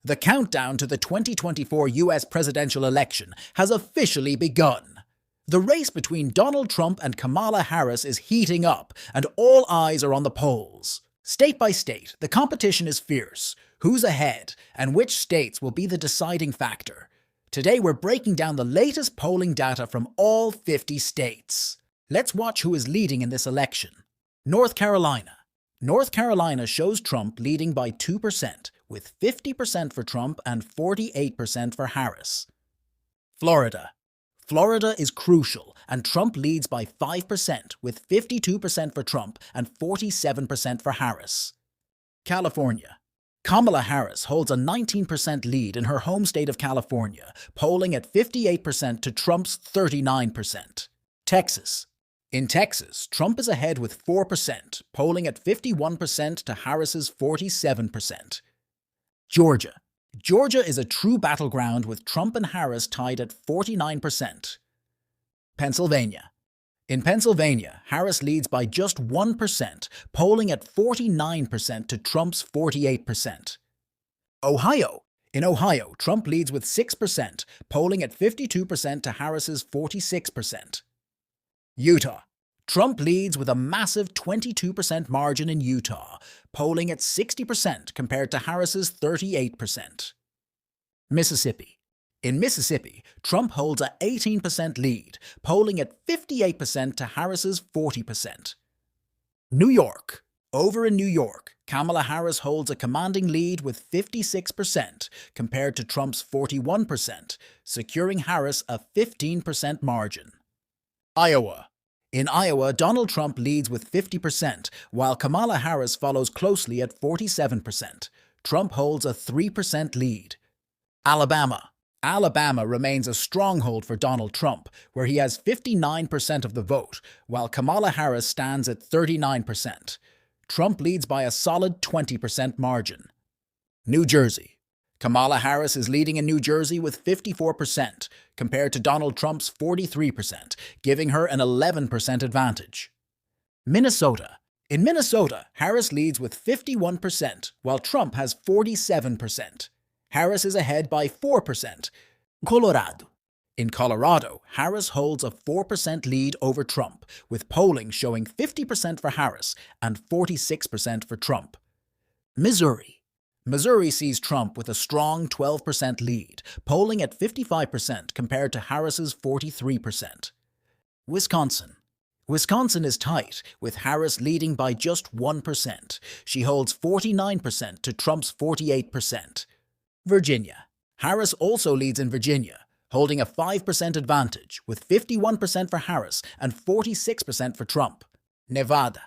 The countdown to the 2024 US presidential election has officially begun. The race between Donald Trump and Kamala Harris is heating up, and all eyes are on the polls. State by state, the competition is fierce. Who's ahead, and which states will be the deciding factor? Today we're breaking down the latest polling data from all 50 states. Let's watch who is leading in this election. North Carolina. North Carolina shows Trump leading by 2%, with 50% for Trump and 48% for Harris. Florida. Florida is crucial, and Trump leads by 5%, with 52% for Trump and 47% for Harris. California. Kamala Harris holds a 19% lead in her home state of California, polling at 58% to Trump's 39%. Texas. In Texas, Trump is ahead with 4%, polling at 51% to Harris's 47%. Georgia. Georgia is a true battleground with Trump and Harris tied at 49%. Pennsylvania. In Pennsylvania, Harris leads by just 1%, polling at 49% to Trump's 48%. Ohio. In Ohio, Trump leads with 6%, polling at 52% to Harris's 46%. Utah. Trump leads with a massive 22% margin in Utah, polling at 60% compared to Harris's 38%. Mississippi. In Mississippi, Trump holds a 18% lead, polling at 58% to Harris's 40%. New York. Over in New York, Kamala Harris holds a commanding lead with 56% compared to Trump's 41%, securing Harris a 15% margin. Iowa. In Iowa, Donald Trump leads with 50%, while Kamala Harris follows closely at 47%. Trump holds a 3% lead. Alabama. Alabama remains a stronghold for Donald Trump, where he has 59% of the vote, while Kamala Harris stands at 39%. Trump leads by a solid 20% margin. New Jersey. Kamala Harris is leading in New Jersey with 54%, compared to Donald Trump's 43%, giving her an 11% advantage. Minnesota. In Minnesota, Harris leads with 51%, while Trump has 47%. Harris is ahead by 4%. Colorado. In Colorado, Harris holds a 4% lead over Trump, with polling showing 50% for Harris and 46% for Trump. Missouri. Missouri sees Trump with a strong 12% lead, polling at 55% compared to Harris's 43%. Wisconsin. Wisconsin is tight, with Harris leading by just 1%. She holds 49% to Trump's 48%. Virginia. Harris also leads in Virginia, holding a 5% advantage, with 51% for Harris and 46% for Trump. Nevada.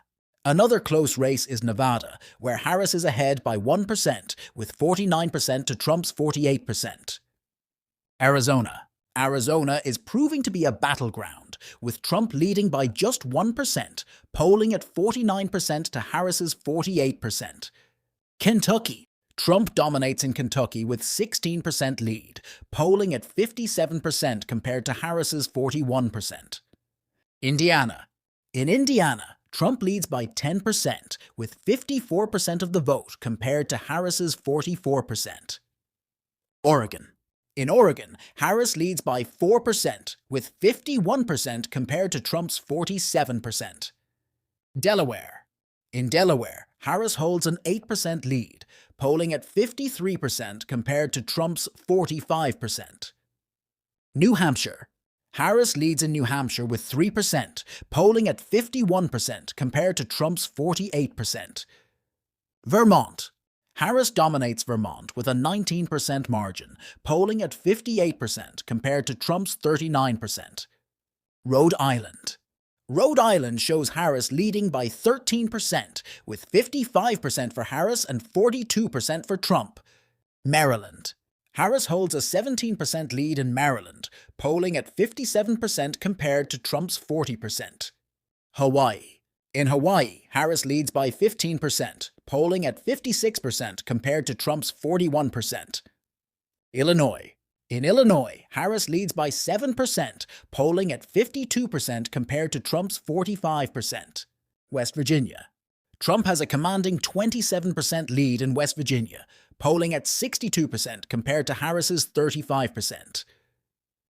Another close race is Nevada, where Harris is ahead by 1%, with 49% to Trump's 48%. Arizona. Arizona is proving to be a battleground, with Trump leading by just 1%, polling at 49% to Harris's 48%. Kentucky. Trump dominates in Kentucky with 16% lead, polling at 57% compared to Harris's 41%. Indiana. In Indiana, Trump leads by 10%, with 54% of the vote compared to Harris's 44%. Oregon. In Oregon, Harris leads by 4%, with 51% compared to Trump's 47%. Delaware. In Delaware, Harris holds an 8% lead, polling at 53% compared to Trump's 45%. New Hampshire. Harris leads in New Hampshire with 3%, polling at 51% compared to Trump's 48%. Vermont. Harris dominates Vermont with a 19% margin, polling at 58% compared to Trump's 39%. Rhode Island. Rhode Island shows Harris leading by 13%, with 55% for Harris and 42% for Trump. Maryland. Harris holds a 17% lead in Maryland, polling at 57% compared to Trump's 40%. Hawaii. In Hawaii, Harris leads by 15%, polling at 56% compared to Trump's 41%. Illinois. In Illinois, Harris leads by 7%, polling at 52% compared to Trump's 45%. West Virginia. Trump has a commanding 27% lead in West Virginia, polling at 62% compared to Harris's 35%.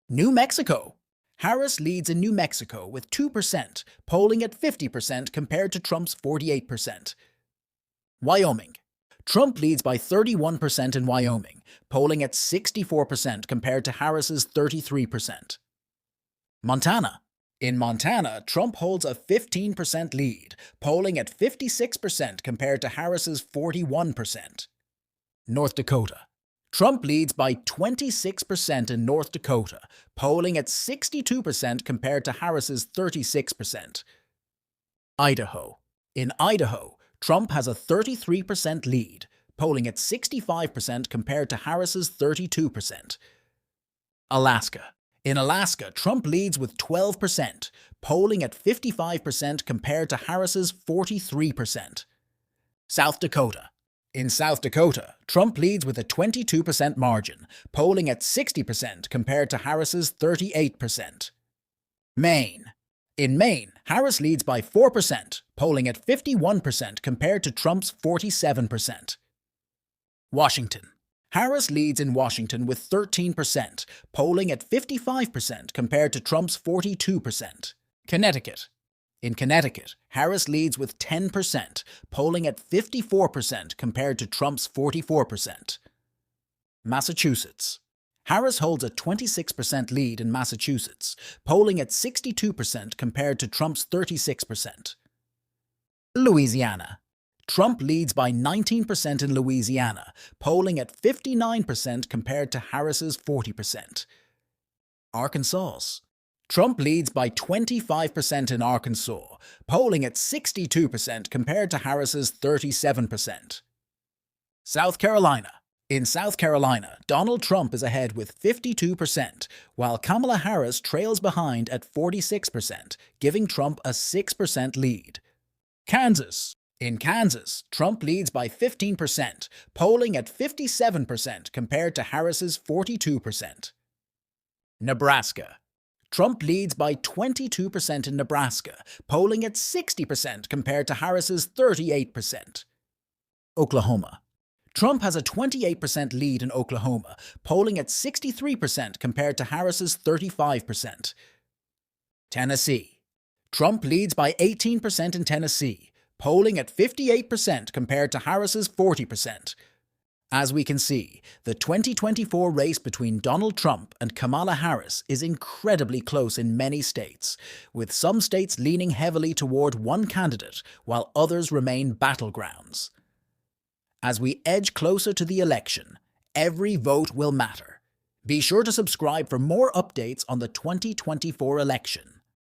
New Mexico. Harris leads in New Mexico with 2%, polling at 50% compared to Trump's 48%. Wyoming. Trump leads by 31% in Wyoming, polling at 64% compared to Harris's 33%. Montana. In Montana, Trump holds a 15% lead, polling at 56% compared to Harris's 41%. North Dakota. Trump leads by 26% in North Dakota, polling at 62% compared to Harris's 36%. Idaho. In Idaho, Trump has a 33% lead, polling at 65% compared to Harris's 32%. Alaska. In Alaska, Trump leads with 12%, polling at 55% compared to Harris's 43%. South Dakota. In South Dakota, Trump leads with a 22% margin, polling at 60% compared to Harris's 38%. Maine. In Maine, Harris leads by 4%, polling at 51% compared to Trump's 47%. Washington. Harris leads in Washington with 13%, polling at 55% compared to Trump's 42%. Connecticut. In Connecticut, Harris leads with 10%, polling at 54% compared to Trump's 44%. Massachusetts. Harris holds a 26% lead in Massachusetts, polling at 62% compared to Trump's 36%. Louisiana. Trump leads by 19% in Louisiana, polling at 59% compared to Harris's 40%. Arkansas. Trump leads by 25% in Arkansas, polling at 62% compared to Harris's 37%. South Carolina. In South Carolina, Donald Trump is ahead with 52%, while Kamala Harris trails behind at 46%, giving Trump a 6% lead. Kansas. In Kansas, Trump leads by 15%, polling at 57% compared to Harris's 42%. Nebraska. Trump leads by 22% in Nebraska, polling at 60% compared to Harris's 38%. Oklahoma. Trump has a 28% lead in Oklahoma, polling at 63% compared to Harris's 35%. Tennessee. Trump leads by 18% in Tennessee, polling at 58% compared to Harris's 40%. As we can see, the 2024 race between Donald Trump and Kamala Harris is incredibly close in many states, with some states leaning heavily toward one candidate while others remain battlegrounds. As we edge closer to the election, every vote will matter. Be sure to subscribe for more updates on the 2024 election.